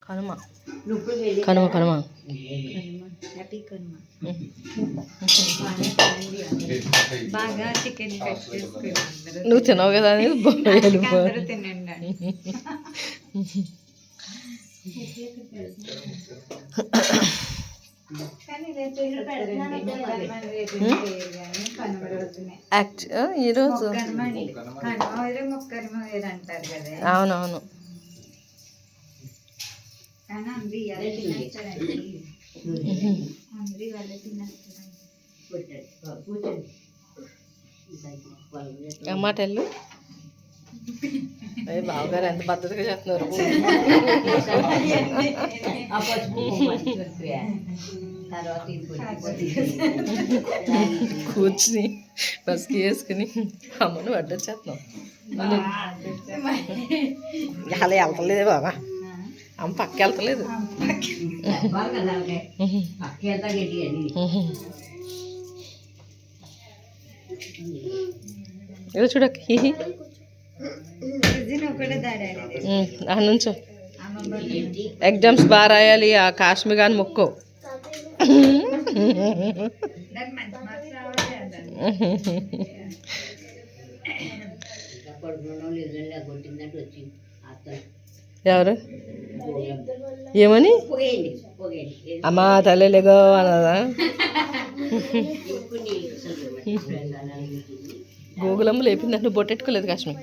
Kanuma Kanuma Kanuma happy Kanuma. బాగా chicken cut చేసుకుని నువ్వు తినవు కదా అని అందరూ తినండి. ఈరోజు అవునవును టమాటలు అయ్యి బావగారు ఎంత పద్ధతిగా చేస్తున్నారు. కూర్చుని బస్కి వేసుకుని అమ్మను పట్టొచ్చేస్తున్నాం. అలా వెళ్తలేదే బాబా, అమ్మ పక్క వెళ్తలేదు. ఇలా చూడక నుంచో ఎగ్జామ్స్ బాగా రాయాలి. ఆ కాశ్మీర్ కానీ మొక్కో ఎవరు ఏమని అమ్మా తల్లిలేగో అన్నదా? గోగులమ్మ లేపిందంటే నువ్వు బొట్టెట్టుకోలేదు కాశ్మీర్.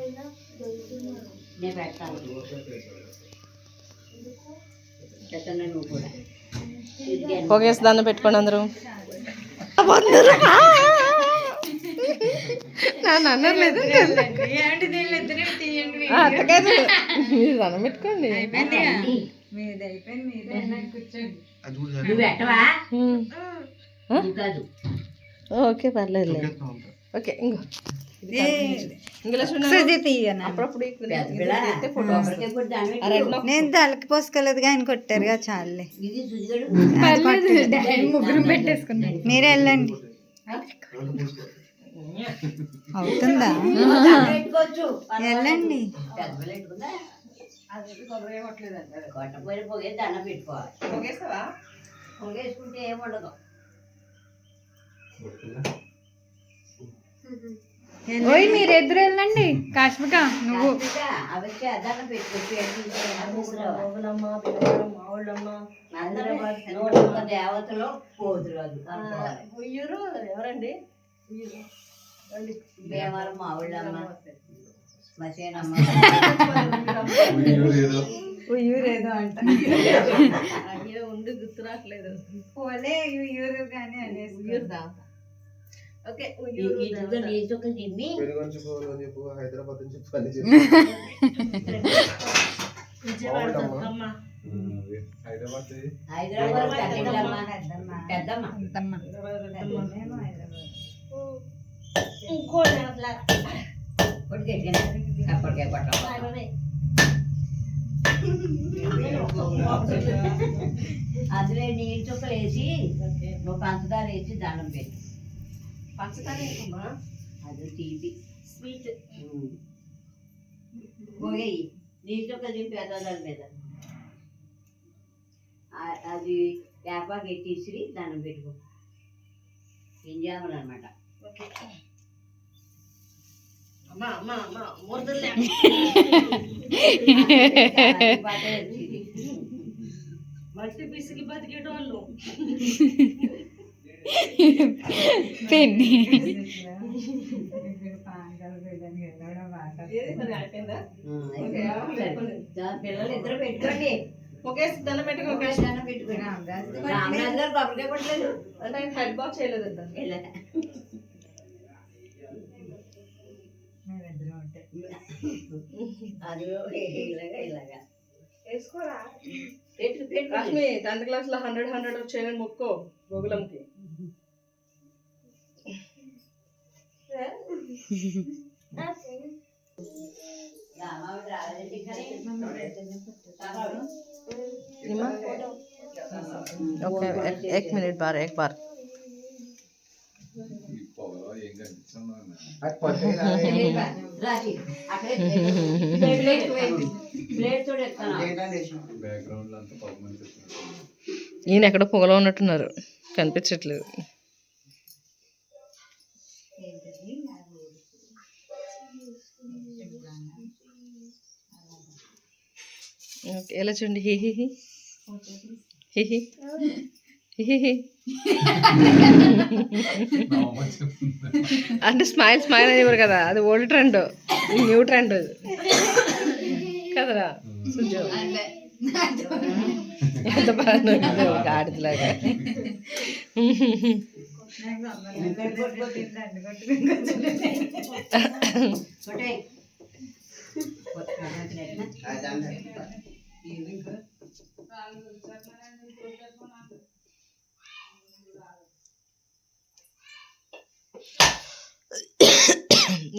పొగేసి దాన్ని పెట్టుకోండి అందరూ. నన్ను అన్నర్లేదు అట్టకాదు, మీరు దండం పెట్టుకోండి. ఓకే పర్లేదు. ఓకే ఇంకో నేను తలకి పోసుకోలేదు ఆయన కొట్టారుగా చాలే. ముగ్గురు పెట్టేసుకున్నాను. మీరు వెళ్ళండి. అవుతుందా? వెళ్ళండి. ఓయ్ మీరు ఎదురు వెళ్ళండి. కాశ్మిక నువ్వు దేవతలో ఎవరండి? భీమవరం మావుళ్ళమ్మ ఉయ్యూరేదో అంట. ఉండి గుర్తు రావట్లేదు. పోలే ఉయ్యూరు కానీ అనేసి ఉయ్యూరుదా? ఓకే హైదరాబాద్ నుంచి అందులో నీళ్ళు చుక్కలు వేసి పంచదార వేసి దండం పెట్టి పంచదార వేసుకున్నా అది తీపి స్వీట్ పోయి నీళ్ళు చుక్కలు దింపి పెద్దదాని మీద అది వేపాకు ఎట్టేసి దండం పెట్టుకో. ఏం చేయాలన్నమాట. అమ్మా అమ్మా అమ్మా మూర్తులే మట్టి పిసికి బతికేటోళ్ళు పెన్ని పిల్లలు ఇద్దరు పెట్టుకోండి. ఒకేసి దండం పెట్టుకోండి. దండం పెట్టుకోండి. రామరాజు గారు కొబ్బరికాయ కొట్టలేదు అంటే ఆయన హెడ్ బాక్స్ చేయలేదు. అది ఇలాగా ఇలాగా వేసుకోరా. 10th క్లాస్ లో 100 వచ్చాయని మొక్కో గోగులంకి. ओके एक मिनट बार एक बार राजी ఈయన ఎక్కడో పొగలో ఉన్నట్టున్నారు, కనిపించట్లేదు. ఓకే, ఎలా చూడండి. హిహిహి హిహి హిహిహి. అంటే స్మైల్ స్మైల్ అనేవారు కదా, అది ఓల్డ్ ట్రెండ్, న్యూ ట్రెండ్ కదరా సుజు. ఎంత బాగా గాడిదలాగా.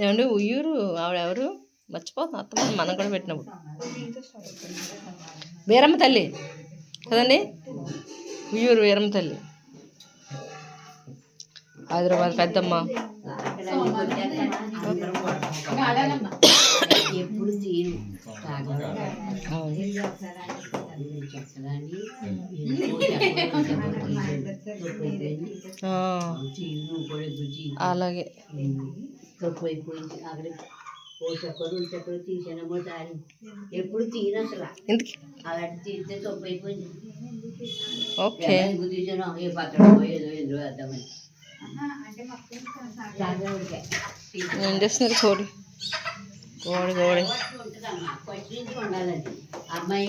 ఏమండి ఉయ్యూరు ఆవిడెవరు మర్చిపోతాం, అత్తమ్మ మనం కూడా పెట్టినప్పుడు. వీరమ్మ తల్లి కదండి, ఉయ్యూరు వీరమ్మ తల్లి, హైదరాబాద్ పెద్దమ్మ. ఎప్పుడు తీరు అలాగే తక్కువైపోయింది. అక్కడ ఓ చక్కరు తీసానమ్మో దారి ఎప్పుడు తీను అసలు ఇంతకీ అలాంటి తీస్తే తప్పు అయిపోయింది. ఓకే, తీసాను ఏ పక్కన ఏదో ఎందుకు వేద్దామని ఏం చేస్తున్నారు? కోడి కోడి కోడి ఉంటుందమ్మా, ఫస్ట్ నుంచి ఉండాలండి. అమ్మాయి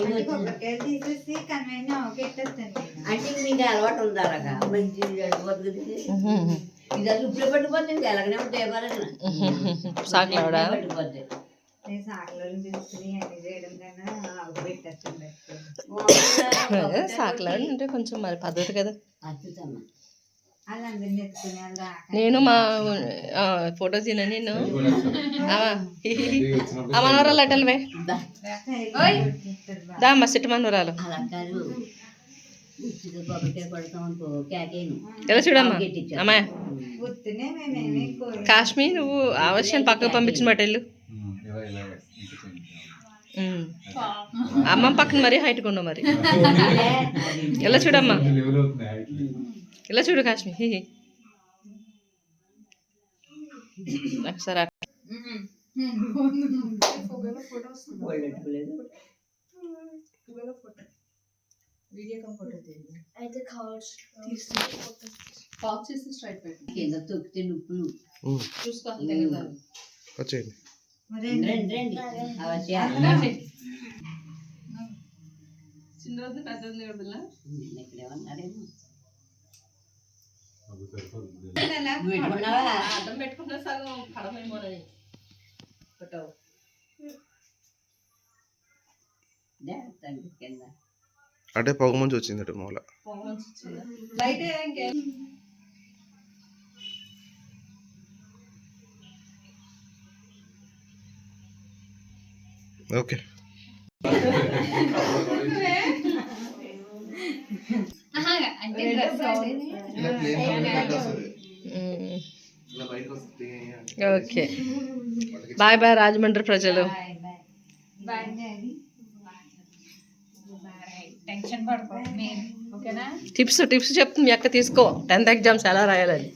తీసేసి కన్వైన్ పెట్టేస్తాను. అంటే మీకు అలవాటు ఉంది అలాగా మంచి బతుకుతుంది. ఇది అసలు ఇప్పుడు పట్టుకుపోతుంది, ఎలాగనే ఉంటాయి సాకులాడా పట్టుకుపోతాయి. నేను సాకులను తీసుకుని అన్ని చేయడం కన్నా పెట్టేస్తాను. సాకులాడి అంటే కొంచెం మరి పద్ధతి కదా. అద్భుతమ్మా. వాళ్ళందరినీ ఎత్తుకుని వాళ్ళ నేను మా ఫోటో తిన నేను ఆ మనవరాలు అటల్వే దా మా సిట్టు మనవరాలు. అలా కాదు, ఉచిత కొబ్బరికాయ పడతాం అనుకో కేకేను ఎలా చూడమ్మా అమ్మాయి గుర్తునే మేమేమి కాశ్మీర్ నువ్వు ఆవశ్యం పక్కకు పంపించిన మాట వెళ్ళు. అమ్మ పక్కన మరీ హైట్ కొన్నావు మరి. ఎలా చూడమ్మా, ఇలా చూడు కాశ్మీర్. ఒకసారి కింద తొక్కితే నొప్పులు వచ్చేయండి. రండి రండి ఇక్కడేమన్నారేమో పెట్టుకున్నావా? అర్థం పెట్టుకున్నా సగం పడమేమోనని పెట్టావు. కింద అంటే పొగ మంచి వచ్చింది అటు మూల. లైట్ ఇంకేం ఓకే. అంటే ఇలా ప్లేన్ బయట వస్తుంది, ఇలా బయటకు వస్తుంది. ఓకే, బాయ్ బాయ్ రాజమండ్రి ప్రజలు. టెన్షన్ పడుకో నేను ఓకేనా. టిప్స్ టిప్స్ చెప్తుంది మీ అక్క, తీసుకో. 10th ఎగ్జామ్స్ ఎలా రాయాలని.